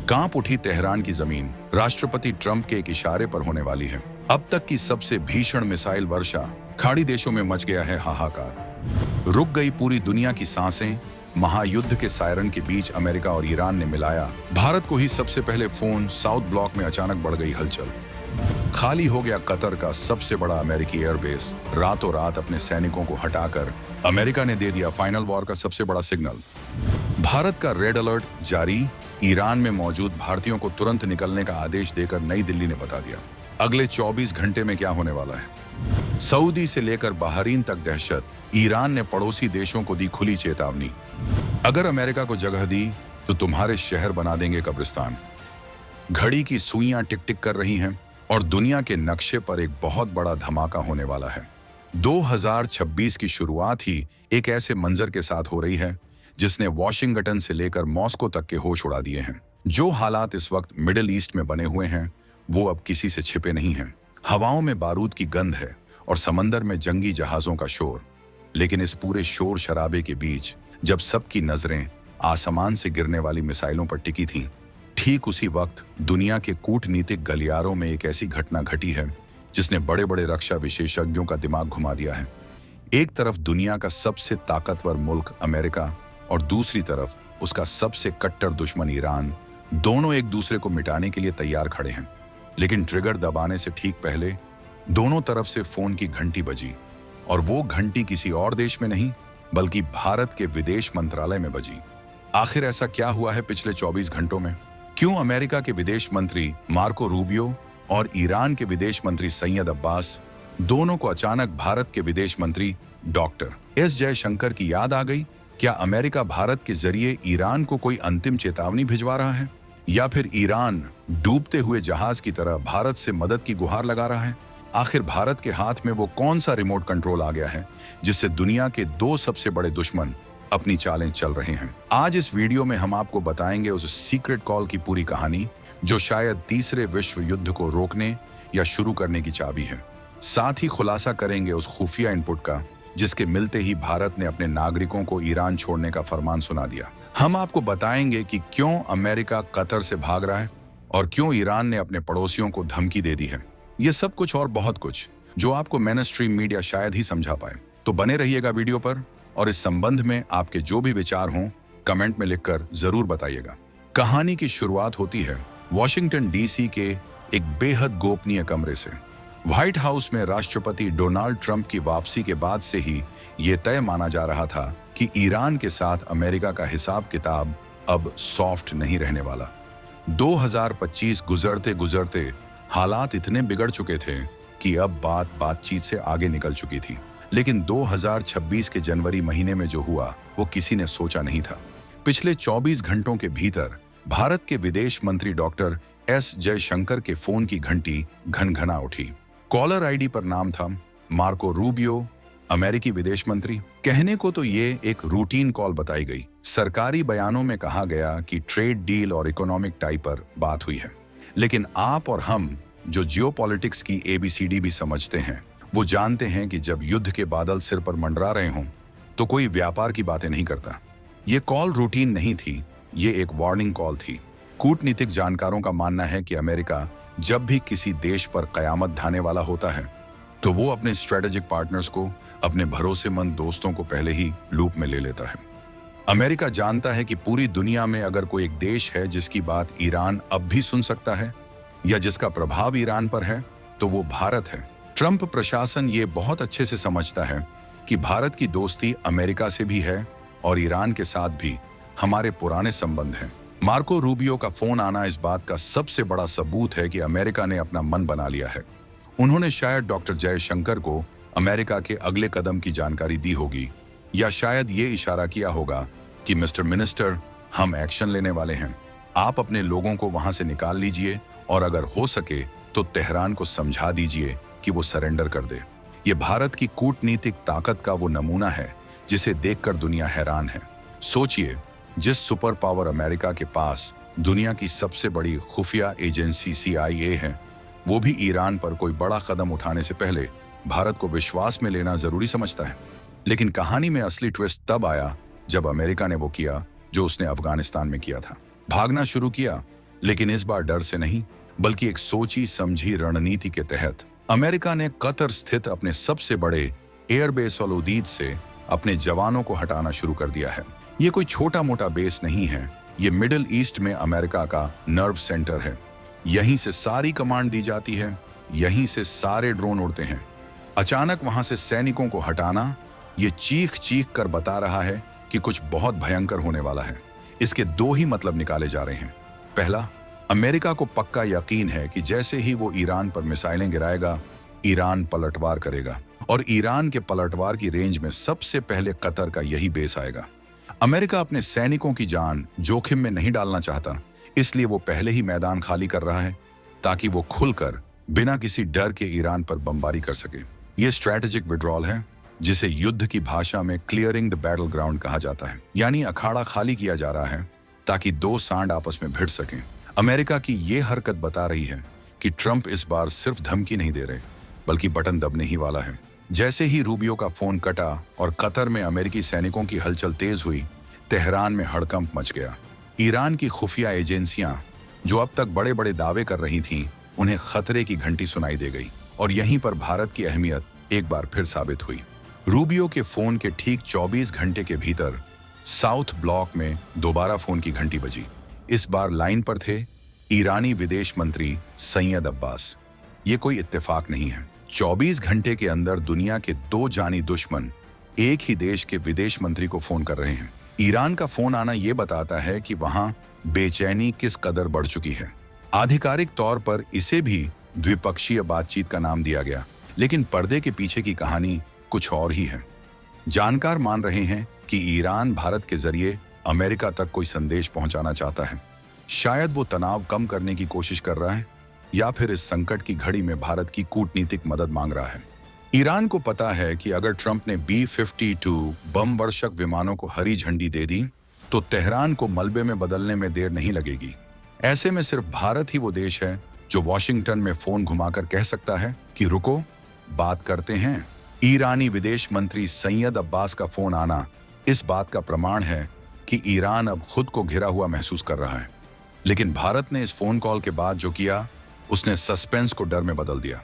कांप उठी तेहरान की जमीन। राष्ट्रपति ट्रंप के एक इशारे पर होने वाली है अब तक की सबसे भीषण मिसाइल वर्षा। खाड़ी देशों में मच गया है हाहाकार। रुक गई पूरी दुनिया की सांसें। महायुद्ध के सायरन के बीच अमेरिका और ईरान ने मिलाया भारत को ही सबसे पहले फोन। साउथ ब्लॉक में अचानक बढ़ गई हलचल। खाली हो गया कतर का सबसे बड़ा अमेरिकी एयरबेस। रातों रात अपने सैनिकों को हटाकर अमेरिका ने दे दिया फाइनल वॉर का सबसे बड़ा सिग्नल। भारत का रेड अलर्ट जारी। ईरान में मौजूद भारतीयों को तुरंत निकलने का आदेश देकर नई दिल्ली ने बता दिया अगले 24 घंटे में क्या होने वाला है। सऊदी से लेकर बहरीन तक दहशत। ईरान ने पड़ोसी देशों को दी खुली चेतावनी, अगर अमेरिका को जगह दी तो तुम्हारे शहर बना देंगे कब्रिस्तान। घड़ी की सुइयां टिक टिक कर रही हैं और दुनिया के नक्शे पर एक बहुत बड़ा धमाका होने वाला है। 2026 की शुरुआत ही एक ऐसे मंजर के साथ हो रही है जिसने वॉशिंगटन से लेकर मॉस्को तक के होश उड़ा दिए हैं। जो हालात इस वक्त मिडिल ईस्ट में बने हुए हैं वो अब किसी से छिपे नहीं हैं। हवाओं में बारूद की गंध है और समंदर में जंगी जहाजों का शोर। लेकिन इस पूरे शोर शराबे के बीच जब सबकी नजरें आसमान से गिरने वाली मिसाइलों पर टिकी थीं, ठीक उसी वक्त दुनिया के कूटनीतिक गलियारों में एक ऐसी घटना घटी है जिसने बड़े बड़े रक्षा विशेषज्ञों का दिमाग घुमा दिया है। एक तरफ दुनिया का सबसे ताकतवर मुल्क अमेरिका और दूसरी तरफ उसका सबसे कट्टर दुश्मन ईरान, दोनों एक दूसरे को मिटाने के लिए तैयार खड़े हैं। लेकिन ट्रिगर दबाने से ठीक पहले दोनों तरफ से फोन की घंटी बजी और वो घंटी किसी और देश में नहीं बल्कि भारत के विदेश मंत्रालय में बजी। आखिर ऐसा क्या हुआ है पिछले 24 घंटों में? क्यों अमेरिका के विदेश मंत्री मार्को रूबियो और ईरान के विदेश मंत्री सैयद अब्बास दोनों को अचानक भारत के विदेश मंत्री डॉक्टर एस जयशंकर की याद आ गई? क्या अमेरिका भारत के जरिए ईरान को कोई अंतिम चेतावनी भिजवा रहा है या फिर ईरान डूबते हुए जहाज की तरह भारत से मदद की गुहार लगा रहा है? आखिर भारत के हाथ में वो कौन सा रिमोट कंट्रोल आ गया है जिससे दुनिया के दो सबसे बड़े दुश्मन अपनी चालें चल रहे हैं? आज इस वीडियो में हम आपको बताएंगे उस सीक्रेट कॉल की पूरी कहानी जो शायद तीसरे विश्व युद्ध को रोकने या शुरू करने की चाबी है। साथ ही खुलासा करेंगे उस खुफिया इनपुट का जिसके मिलते ही भारत ने अपने नागरिकों को ईरान छोड़ने का फरमान सुना दिया। हम आपको बताएंगे कि क्यों अमेरिका कतर से भाग रहा है और क्यों ईरान ने अपने पड़ोसियों को धमकी दे दी है। ये सब कुछ और बहुत कुछ जो आपको मेनस्ट्रीम मीडिया शायद ही समझा पाए। तो बने रहिएगा वीडियो पर और इस संबंध में आपके जो भी विचार हों कमेंट में लिखकर जरूर बताइएगा। कहानी की शुरुआत होती है वॉशिंगटन डीसी के एक बेहद गोपनीय कमरे से। व्हाइट हाउस में राष्ट्रपति डोनाल्ड ट्रंप की वापसी के बाद से ही ये तय माना जा रहा था कि ईरान के साथ अमेरिका का हिसाब किताब अब सॉफ्ट नहीं रहने वाला। 2025 गुजरते गुजरते हालात इतने बिगड़ चुके थे कि अब बातचीत से आगे निकल चुकी थी। लेकिन 2026 के जनवरी महीने में जो हुआ वो किसी ने सोचा नहीं था। पिछले 24 घंटों के भीतर भारत के विदेश मंत्री डॉक्टर एस जयशंकर के फोन की घंटी घनघना उठी। कॉलर आईडी पर नाम था मार्को रूबियो, अमेरिकी विदेश मंत्री। कहने को तो ये एक रूटीन कॉल बताई गई। सरकारी बयानों में कहा गया कि ट्रेड डील और इकोनॉमिक टाई पर बात हुई है। लेकिन आप और हम जो जियोपॉलिटिक्स की एबीसीडी भी समझते हैं वो जानते हैं कि जब युद्ध के बादल सिर पर मंडरा रहे हों तो कोई व्यापार की बातें नहीं करता। ये कॉल रूटीन नहीं थी, ये एक वार्निंग कॉल थी। कूटनीतिक जानकारों का मानना है कि अमेरिका जब भी किसी देश पर कयामत ढाने वाला होता है तो वो अपने स्ट्रेटेजिक पार्टनर्स को, अपने भरोसेमंद दोस्तों को पहले ही लूप में ले लेता है। अमेरिका जानता है कि पूरी दुनिया में अगर कोई एक देश है जिसकी बात ईरान अब भी सुन सकता है या जिसका प्रभाव ईरान पर है तो वो भारत है। ट्रंप प्रशासन ये बहुत अच्छे से समझता है कि भारत की दोस्ती अमेरिका से भी है और ईरान के साथ भी हमारे पुराने संबंध हैं। मार्को रूबियो का फोन आना इस बात का सबसे बड़ा सबूत है कि अमेरिका ने अपना मन बना लिया है। उन्होंने शायद डॉक्टर जयशंकर को अमेरिका के अगले कदम की जानकारी दी होगी या शायद ये इशारा किया होगा कि मिस्टर मिनिस्टर, हम एक्शन लेने वाले हैं। आप अपने लोगों को वहां से निकाल लीजिए और अगर हो सके तो तेहरान को समझा दीजिए कि वो सरेंडर कर दे। ये भारत की कूटनीतिक ताकत का वो नमूना है जिसे देखकर दुनिया हैरान है। सोचिए, जिस सुपर पावर अमेरिका के पास दुनिया की सबसे बड़ी खुफिया एजेंसी CIA है, वो भी ईरान पर कोई बड़ा कदम उठाने से पहले भारत को विश्वास में लेना जरूरी समझता है। लेकिन कहानी में असली ट्विस्ट तब आया जब अमेरिका ने वो किया जो उसने अफगानिस्तान में किया था। भागना शुरू किया। लेकिन इस बार डर से नहीं, बल्कि एक सोची समझी रणनीति के तहत अमेरिका ने कतर स्थित अपने सबसे बड़े एयरबेस अल उदीद से अपने जवानों को हटाना शुरू कर दिया है। ये कोई छोटा मोटा बेस नहीं है, ये मिडिल ईस्ट में अमेरिका का नर्व सेंटर है। यहीं से सारी कमांड दी जाती है, यहीं से सारे ड्रोन उड़ते हैं। अचानक वहां से सैनिकों को हटाना, ये चीख चीख कर बता रहा है कि कुछ बहुत भयंकर होने वाला है। इसके दो ही मतलब निकाले जा रहे हैं। पहला, अमेरिका को पक्का यकीन है कि जैसे ही वो ईरान पर मिसाइलें गिराएगा, ईरान पलटवार करेगा और ईरान के पलटवार की रेंज में सबसे पहले कतर का यही बेस आएगा। अमेरिका अपने सैनिकों की जान जोखिम में नहीं डालना चाहता, इसलिए वो पहले ही मैदान खाली कर रहा है ताकि वो खुलकर बिना किसी डर के ईरान पर बमबारी कर सके। ये स्ट्रैटेजिक विड्रॉल है, जिसे युद्ध की भाषा में क्लियरिंग द बैटल ग्राउंड कहा जाता है। यानी अखाड़ा खाली किया जा रहा है ताकि दो सांड आपस में भिड़ सकें। अमेरिका की ये हरकत बता रही है कि ट्रंप इस बार सिर्फ धमकी नहीं दे रहे, बल्कि बटन दबने ही वाला है। जैसे ही रूबियो का फोन कटा और कतर में अमेरिकी सैनिकों की हलचल तेज हुई, तेहरान में हड़कंप मच गया। ईरान की खुफिया एजेंसियां, जो अब तक बड़े बड़े दावे कर रही थीं, उन्हें खतरे की घंटी सुनाई दे गई और यहीं पर भारत की अहमियत एक बार फिर साबित हुई। रूबियो के फोन के ठीक 24 घंटे के भीतर साउथ ब्लॉक में दोबारा फोन की घंटी बजी। इस बार लाइन पर थे ईरानी विदेश मंत्री सैयद अब्बास। ये कोई इत्तेफाक नहीं है। 24 घंटे के अंदर दुनिया के दो जानी दुश्मन एक ही देश के विदेश मंत्री को फोन कर रहे हैं। ईरान का फोन आना यह बताता है कि वहां बेचैनी किस कदर बढ़ चुकी है। आधिकारिक तौर पर इसे भी द्विपक्षीय बातचीत का नाम दिया गया, लेकिन पर्दे के पीछे की कहानी कुछ और ही है। जानकार मान रहे हैं कि ईरान भारत के जरिए अमेरिका तक कोई संदेश पहुंचाना चाहता है। शायद वो तनाव कम करने की कोशिश कर रहा है, या फिर इस संकट की घड़ी में भारत की कूटनीतिक मदद मांग रहा है। ईरान को पता है कि अगर ट्रंप ने B-52 बम वर्षक विमानों को हरी झंडी दे दी, तो तेहरान को मलबे में बदलने में देर नहीं लगेगी। ऐसे में सिर्फ भारत ही वो देश है जो वॉशिंगटन में फोन घुमाकर कह सकता है कि रुको, बात करते हैं। ईरानी विदेश मंत्री सैयद अब्बास का फोन आना इस बात का प्रमाण है कि ईरान अब खुद को घिरा हुआ महसूस कर रहा है। लेकिन भारत ने इस फोन कॉल के बाद जो किया, उसने सस्पेंस को डर में बदल दिया।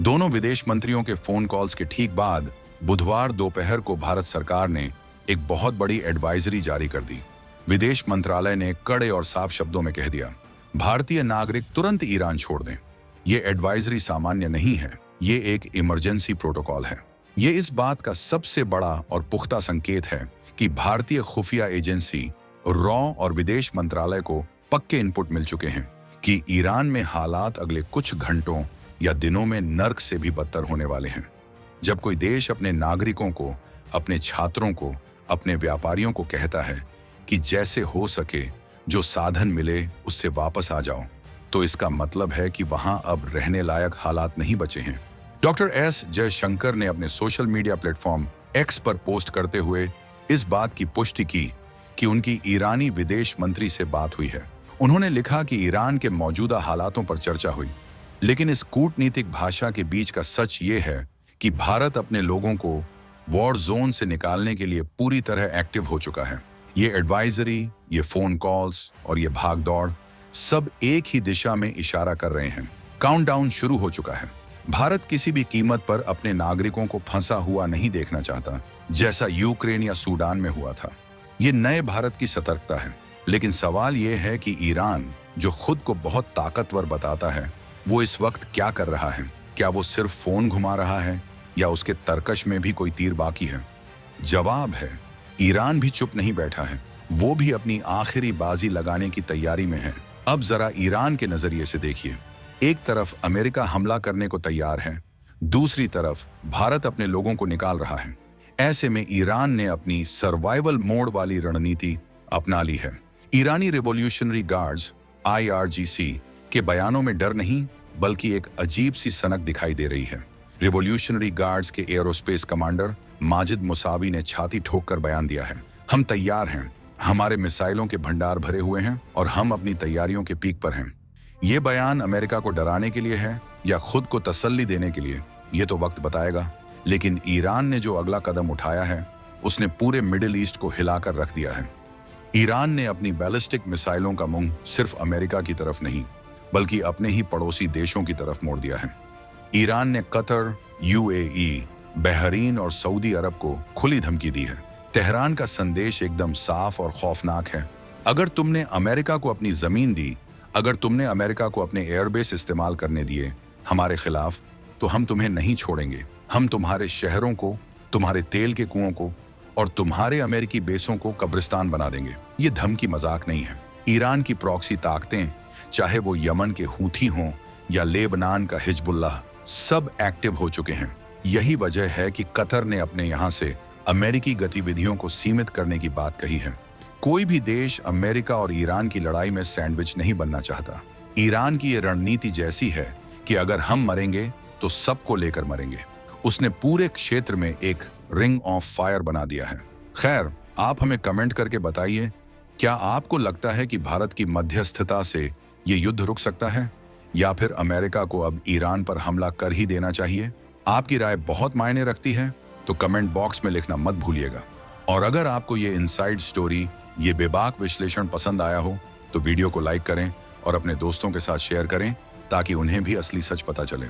दोनों विदेश मंत्रियों के फोन कॉल्स के ठीक बाद बुधवार दोपहर को भारत सरकार ने एक बहुत बड़ी एडवाइजरी जारी कर दी। विदेश मंत्रालय ने कड़े और साफ शब्दों में कह दिया, भारतीय नागरिक तुरंत ईरान छोड़ दें। ये एडवाइजरी सामान्य नहीं है, ये एक इमरजेंसी प्रोटोकॉल है। ये इस बात का सबसे बड़ा और पुख्ता संकेत है कि भारतीय खुफिया एजेंसी रॉ और विदेश मंत्रालय को पक्के इनपुट मिल चुके हैं कि ईरान में हालात अगले कुछ घंटों या दिनों में नर्क से भी बदतर होने वाले हैं। जब कोई देश अपने नागरिकों को, अपने छात्रों को, अपने व्यापारियों को कहता है कि जैसे हो सके जो साधन मिले उससे वापस आ जाओ, तो इसका मतलब है कि वहां अब रहने लायक हालात नहीं बचे हैं। डॉक्टर एस जयशंकर ने अपने सोशल मीडिया प्लेटफॉर्म एक्स पर पोस्ट करते हुए इस बात की पुष्टि की कि उनकी ईरानी विदेश मंत्री से बात हुई है। उन्होंने लिखा कि ईरान के मौजूदा हालातों पर चर्चा हुई, लेकिन इस कूटनीतिक भाषा के बीच का सच ये है कि भारत अपने लोगों को वॉर जोन से निकालने के लिए पूरी तरह एक्टिव हो चुका है। ये एडवाइजरी, ये फोन कॉल्स और ये भाग दौड़ सब एक ही दिशा में इशारा कर रहे हैं। काउंटडाउन शुरू हो चुका है। भारत किसी भी कीमत पर अपने नागरिकों को फंसा हुआ नहीं देखना चाहता, जैसा यूक्रेन या सूडान में हुआ था। ये नए भारत की सतर्कता है। लेकिन सवाल यह है कि ईरान, जो खुद को बहुत ताकतवर बताता है, वो इस वक्त क्या कर रहा है? क्या वो सिर्फ फोन घुमा रहा है या उसके तरकश में भी कोई तीर बाकी है? जवाब है, ईरान भी चुप नहीं बैठा है। वो भी अपनी आखिरी बाजी लगाने की तैयारी में है। अब जरा ईरान के नजरिए से देखिए। एक तरफ अमेरिका हमला करने को तैयार है, दूसरी तरफ भारत अपने लोगों को निकाल रहा है। ऐसे में ईरान ने अपनी सर्वाइवल मोड वाली रणनीति अपना ली है। ईरानी रिवॉल्यूशनरी गार्ड्स IRGC के बयानों में डर नहीं, बल्कि एक अजीब सी सनक दिखाई दे रही है। रिवॉल्यूशनरी गार्ड्स के एरोस्पेस कमांडर माजिद मुसावी ने छाती ठोककर बयान दिया है, हम तैयार हैं, हमारे मिसाइलों के भंडार भरे हुए हैं और हम अपनी तैयारियों के पीक पर हैं। ये बयान अमेरिका को डराने के लिए है या खुद को तसल्ली देने के लिए, ये तो वक्त बताएगा। लेकिन ईरान ने जो अगला कदम उठाया है, उसने पूरे मिडिल ईस्ट को हिलाकर रख दिया है। ईरान ने अपनी बैलिस्टिक मिसाइलों का मुंह सिर्फ अमेरिका की तरफ नहीं, बल्कि अपने ही पड़ोसी देशों की तरफ मोड़ दिया है। ईरान ने कतर, यूएई, बहरीन और सऊदी अरब को खुली धमकी दी है। तेहरान का संदेश एकदम साफ और खौफनाक है। अगर तुमने अमेरिका को अपनी जमीन दी, अगर तुमने अमेरिका को अपने एयरबेस इस्तेमाल करने दिए हमारे खिलाफ, तो हम तुम्हें नहीं छोड़ेंगे। हम तुम्हारे शहरों को, तुम्हारे तेल के कुओं को और तुम्हारे अमेरिकी बेसों को कब्रिस्तान बना देंगे। ये धमकी मजाक नहीं है। ईरान की प्रॉक्सी ताकतें, चाहे वो यमन के हूथी हों या लेबनान का हिजबुल्लाह, सब एक्टिव हो चुके हैं। यही वजह है कि कतर ने अपने यहाँ से अमेरिकी गतिविधियों को सीमित करने की बात कही है। कोई भी देश अमेरिका और ईरान की लड़ाई में सैंडविच नहीं बनना चाहता। ईरान की ये रणनीति जैसी है कि अगर हम मरेंगे तो सबको लेकर मरेंगे। उसने पूरे क्षेत्र में एक रिंग ऑफ फायर बना दिया है। खैर, आप हमें कमेंट करके बताइए, क्या आपको लगता है कि भारत की मध्यस्थता से ये युद्ध रुक सकता है, या फिर अमेरिका को अब ईरान पर हमला कर ही देना चाहिए? आपकी राय बहुत मायने रखती है, तो कमेंट बॉक्स में लिखना मत भूलिएगा। और अगर आपको ये इनसाइड स्टोरी, ये बेबाक विश्लेषण पसंद आया हो, तो वीडियो को लाइक करें और अपने दोस्तों के साथ शेयर करें, ताकि उन्हें भी असली सच पता चले।